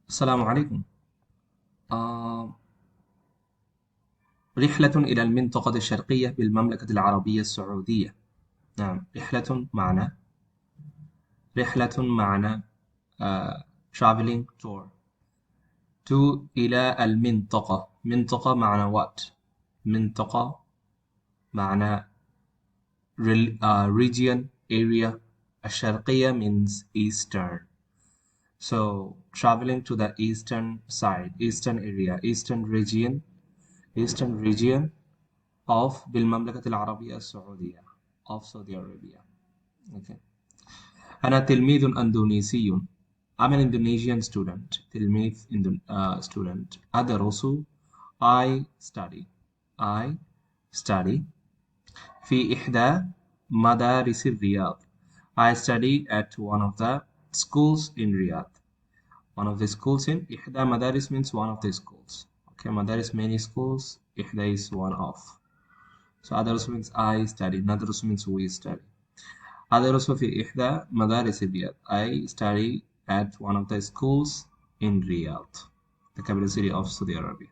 السلام عليكم. آه، رحلة إلى المنطقة الشرقية بالمملكة العربية السعودية. نعم، رحلة معنى traveling tour إلى المنطقة. منطقة معنى what؟ منطقة معنى region, area. الشرقية means eastern. So traveling to the eastern side, eastern area, eastern region of بالمملكة العربية السعودية of Saudi Arabia. Okay. أنا تلميذ أندونيسي. I'm an Indonesian student. تلميذ student. أدرس. I study. I study في إحدى مدارس الرياض. I study at one of the schools in Riyadh. One of the schools in إحدى مدارس means one of the schools. Okay, مدارس many schools. إحدى is one of. So أدرس means I study. ندرس means we study. أدرس في إحدى مدارس الرياض. I study at one of the schools in Riyadh, the capital city of Saudi Arabia.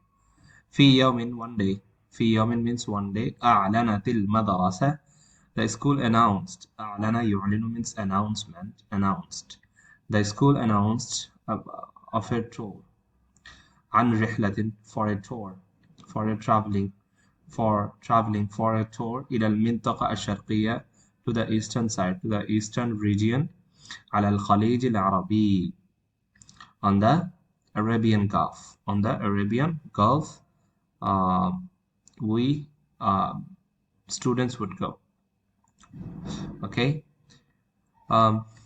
في يوم one day. في يوم means one day. أعلنت المدرسة. The school announced. أعلن يعلن means announcement. Announced. The school announced of a tour. عن رحلة for a tour. For a traveling. For a tour إلى المنطقة الشرقية, to the eastern side, to the eastern region. على الخليج العربي, on the Arabian Gulf. On the Arabian Gulf, we students would go. Okay.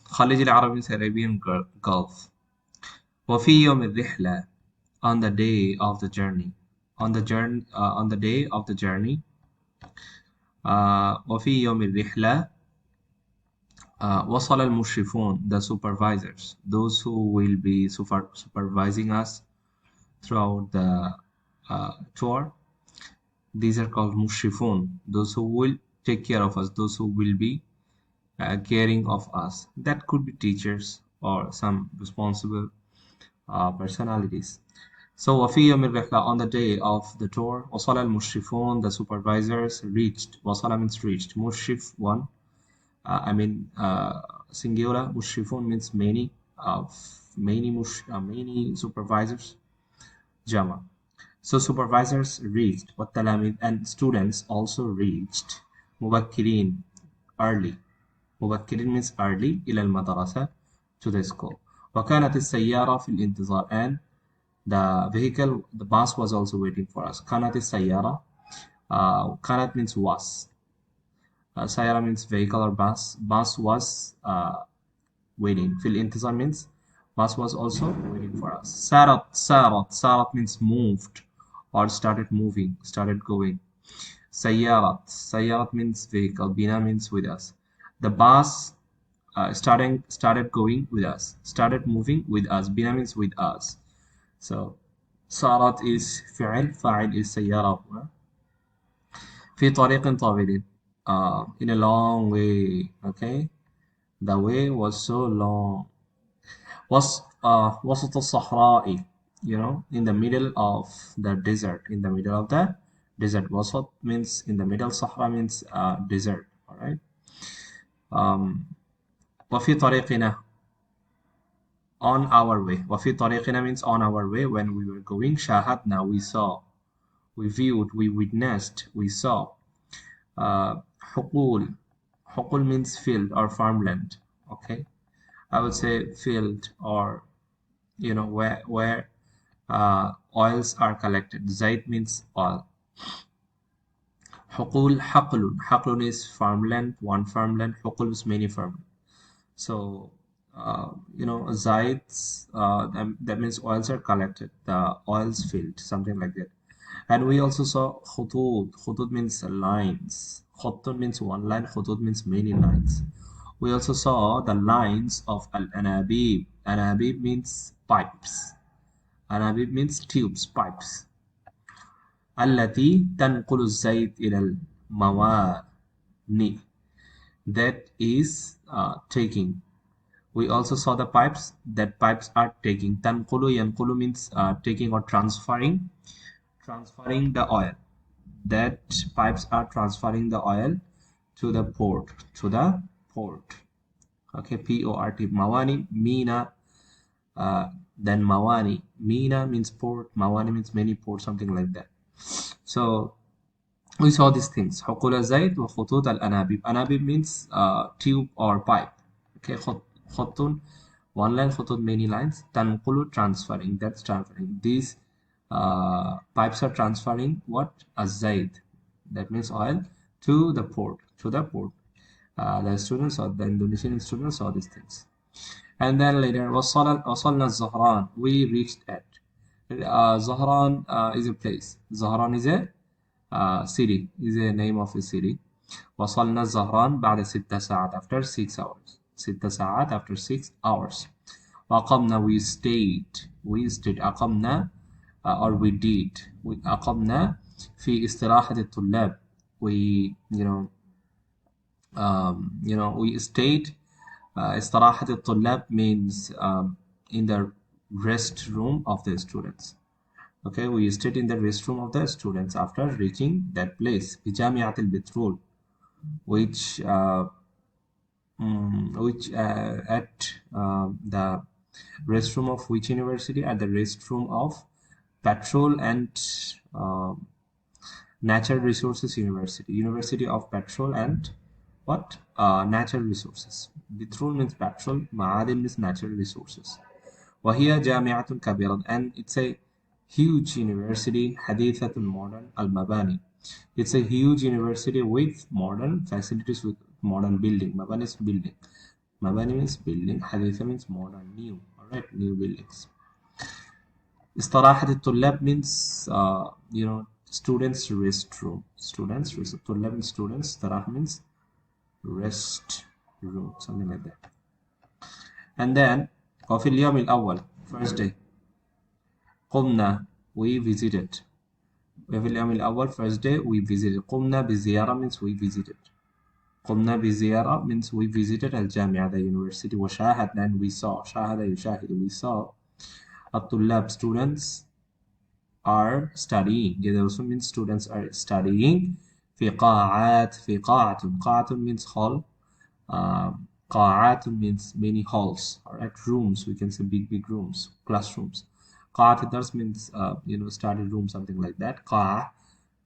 خليج العربي means Arabian Gulf. وفي يوم الرحلة, on the day of the journey. On the day of the journey. وفي يوم الرحلة وصل المشرفون, the supervisors, those who will be supervising us throughout the tour. These are called mushrifun, those who will take care of us, those who will be caring of us. That could be teachers or some responsible personalities. So وفي يوم الرحلة, on the day of the tour. وصل المشرفون, the supervisors reached. وصل means reached. مشرف one. Singular. Mushrifun means many. Many supervisors. Jama. So supervisors reached. والتلاميذ and students also reached. مبكرين, early. مبكرين means early. إلى المدرسة, to the school. وكانت السيارة في الانتظار, and the vehicle, the bus was also waiting for us. كانت السيارة. كانت means was. سيارة means vehicle or bus. Bus was waiting. في الانتظار means bus was also waiting for us. سارت means moved or started moving, started going. سيارت means vehicle. بنا means with us. The bus started going with us, started moving with us. بنا means with us. So سارت is فاعل is سيارة. في طريق طويل, in a long way. Okay, the way was so long. وسط الصحراء, in the middle of the desert. In the middle of the desert. وسط means in the middle. Sahara means desert. All right. وفي طريقنا, on our way. وفي طريقنا means on our way, when we were going. شاهدنا, we saw. We viewed, we witnessed, we saw. حقول. حقول means field or farmland. Okay, I would say field, or where oils are collected. Zait means oil. حقول. حقل is farmland, one farmland. حقول is many farmland. So Zait, that means oils are collected, the oils field, something like that. And we also saw khutut. Khutut means lines. Khutut means one line. Khutut means many lines. We also saw the lines of al-anabib. Anabib means pipes. Anabib means tubes, pipes. التي تنقل الزيت إلى الموانئ. That is taking We also saw the pipes, that pipes are taking. Tanqulu, yanqulu means taking or transferring the oil. That pipes are transferring the oil to the port, Okay, P-O-R-T. Mawani, Mina, then Mawani. Mina means port, Mawani means many ports, something like that. So we saw these things. حقول الزيت وخطوط الأنابيب. Anabib means tube or pipe. Okay, خط one line, خطوط many lines. تنقل transferring, that's transferring. These pipes are transferring what? الزيت, that means oil, to the port, the students or the Indonesian students saw these things. And then later وصلنا الزهران, we reached at Zahran is a place. Zahran is a city, is a name of a city. وصلنا الزهران بعد 6 ساعات, after 6 hours. 6 ساعات after 6 hours. وأقمنا, we stayed. أقمنا or we did. أقمنا في استراحة الطلاب. We we stayed. استراحة الطلاب means in the restroom of the students. Okay, we stayed in the restroom of the students after reaching that place. بجامعة البترول, which at the restroom of which university? At the restroom of Petrol and Natural Resources University. University of Petrol and what? Natural Resources. Petrol means petrol, Ma'adin means natural resources. وهي جامعة كبيرة, and it's a huge university. حديثة modern المباني. It's a huge university with modern facilities, with modern building. Mabani is building. Mabani means building. حديثة means modern, new. Alright, new buildings. استراحة الطلاب means students restroom. طلاب means students. استراحة means rest room, something like that. And then وفي اليوم الأول, first day, قمنا, we visited. وفي اليوم الأول, first day, we visited. قمنا بزيارة means we visited. قمنا بزيارة means we visited الجامعة, the university. وشاهدنا, and we saw. شاهد يشاهد, we saw. الطلاب, students are studying. It also means students are studying. في قاعات, قاعة means hall. قاعات means many halls. Alright, rooms, we can say big rooms, classrooms. قاعة الدرس means study room, something like that. قاعة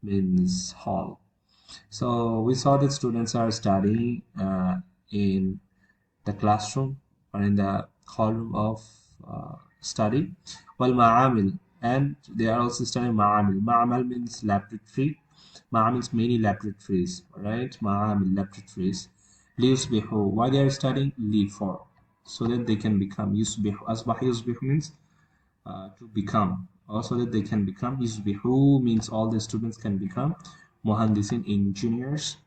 means hall. So we saw that students are studying in the classroom or in the hall room of study. والمعامل, and they are also studying معامل. معمل means laboratory. معامل means many laboratories. Alright, معامل, laboratories. ليصبحوا, why they are studying? Live for, so that they can become. يصبح, أصبح يصبح means to become, also that they can become. يصبحوا means all the students can become. مهندسين, engineers.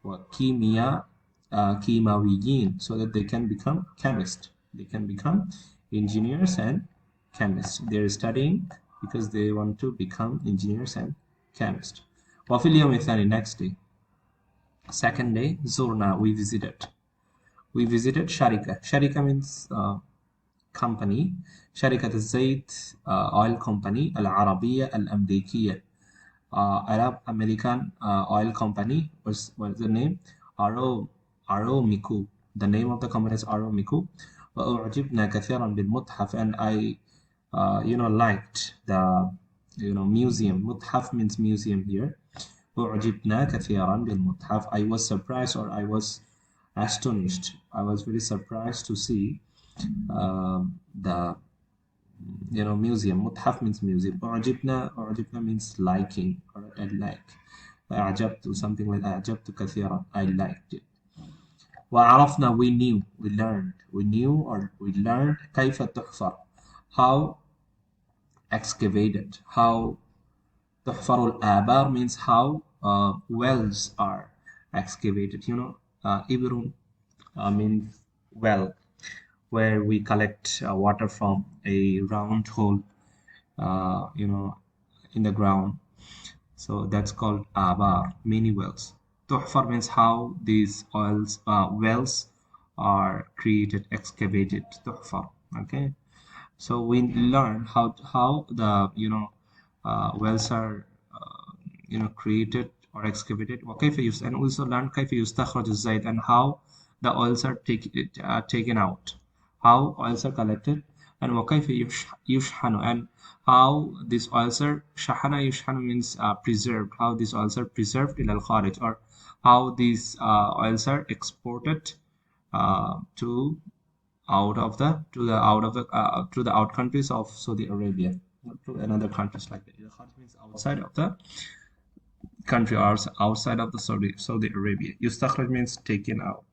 وكيمياء, كيماويين, so that they can become chemists. They can become engineers and chemists. They are studying because they want to become engineers and chemists. وفي اليوم الثاني, next day, second day, زرنا, we visited شركة means company. شركة الزيت, oil company. العربية الأمريكية, Arab American oil company. What's the name? Aramco. The name of the company is Aramco. وأعجبنا كثيرا بالمتحف, and I liked the museum. متحف means museum here. أعجبنا كثيرا بالمتحف, I was surprised, or I was astonished. I was very surprised to see the museum. متحف means museum. أعجبنا means liking, or I like. أعجبت, something like أعجبت كثيرا, I liked it. وعرفنا, we knew, we learned. We knew or we learned. كيف تحفر, how excavated. How تحفر الآبار means how wells are excavated. إبر means well, where we collect water from a round hole in the ground. So that's called آبار, many wells. تحفر means how these wells are created, excavated, تحفر. Okay, so we learn how the wells are created or excavated. وكيف and also learn كيف يستخرج الزيت, and how the oils are taken out, how oils are collected, and وكيف يشحن, and how these oils are شحن. يشحن means preserved, how these oils are preserved إلى الخارج, or how these oils are exported to the out countries of Saudi Arabia, to another countries like that. The kharij means outside of the country, or outside of the Saudi Arabia. يستخرج means taken out.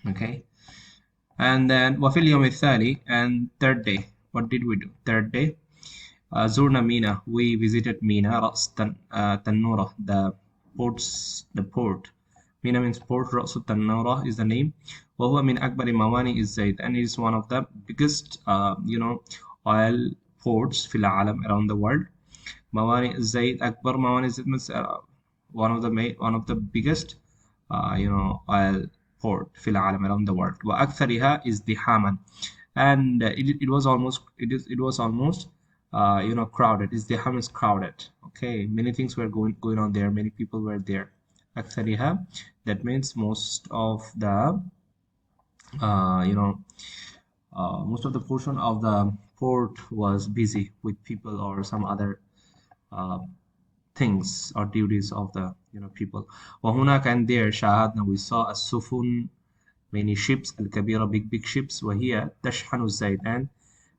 Okay, and then وفي اليوم الثاني, and third day, what did we do? Third day, زرنا ميناء, we visited ميناء رأس تنورة, the port. ميناء means port, رأس التنورة is the name. وهو من أكبر موانئ الزيت, and is one of the biggest oil ports في العالم, around the world. موانئ الزيت, أكبر موانئ الزيت means one of the biggest oil port في العالم, around the world. وأكثرها ازدحاما, and it was almost crowded. ازدحام is crowded. Okay, many things were going on there, many people were there. أكثرها, that means most of the most of the portion of the port was busy with people or some other things or duties of the people. وهناك, and there, شاهدنا, we saw السفن, many ships, الكبيرة, big ships, وهي تشحن الزيت, and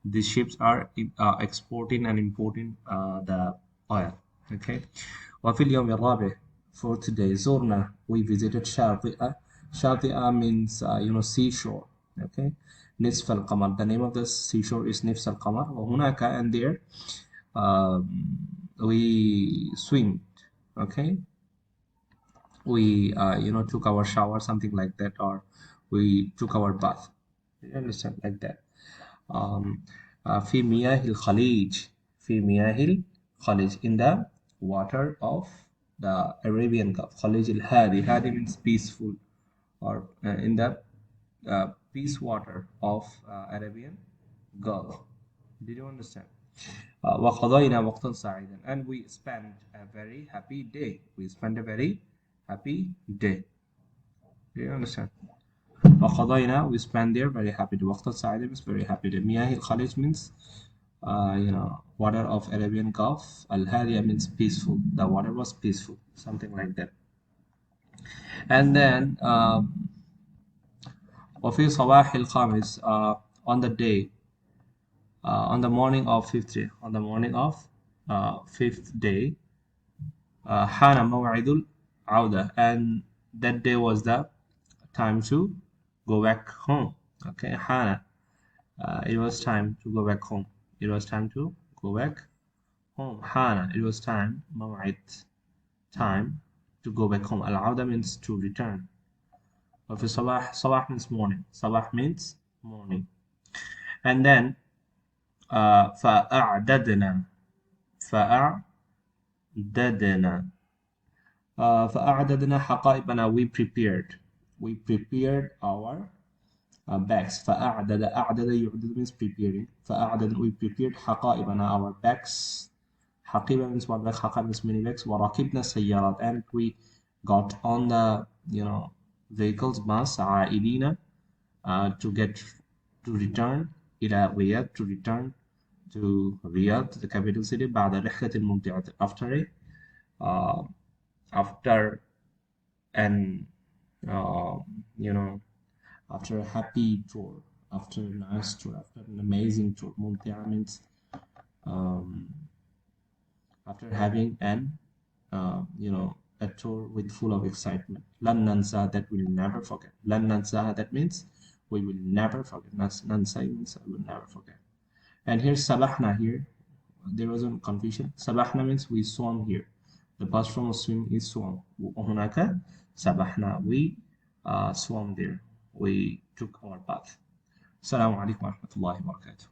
these ships are exporting and importing the oil. Okay, وفي اليوم الرابع, for today, زرنا, we visited شاطئة. شاطئة means seashore. Okay, نصف القمر, the name of the seashore is نصف القمر. وهناك, and there, we swim. Okay, we took our shower, something like that, or we took our bath, you understand, like that. في مياه الخليج, في مياه الخليج, in the water of the Arabian Gulf. خليج الهادي, هادي means peaceful, or in the peace water of Arabian Gulf. Did you understand? وقضينا وقتا سعيدا, and we spent a very happy day. We spent a very happy day. Do you understand? وقضينا, we spent there very happy day. وقتا سعيدا means very happy day. مياه الخليج means water of Arabian Gulf. الهادية means peaceful, the water was peaceful, something like that. And then وفي صباح الخامس, on the day, on the morning of fifth day, on the morning of fifth day, حان موعد العودة, and that day was the time to go back home. Okay, حان, it was time to go back home. It was time to go back home. حان, it was time. موعد, time to go back home. العودة means to return. وفي صباح, صباح means morning. صباح means morning. And then فأعددنا, فأعددنا, فأعددنا حقائبنا, we prepared our bags. فأعدد, أعدد يعدد means preparing. فأعدد, we prepared حقائبنا, our bags. حقيبة means one bag, حقائب means many bags. وركبنا السيارات, and we got on the vehicles, bus, عائدين, to return إلى رياض, to return to Riyadh, the capital city. بعد رحلة ممتعة, after an after a happy tour, after a nice tour, after an amazing tour. ممتعة means after having an a tour with full of excitement. لن ننسى, that we will never forget. لن ننسى, that means we will never forget. ننسى means I will never forget. And here's sabahna, here there was a confusion. Sabahna means we swam here. The past form of swim is swam. وهناك sabahna, we swam there. We took our bath. Assalamu alaikum wa rahmatullahi wa barakatuh.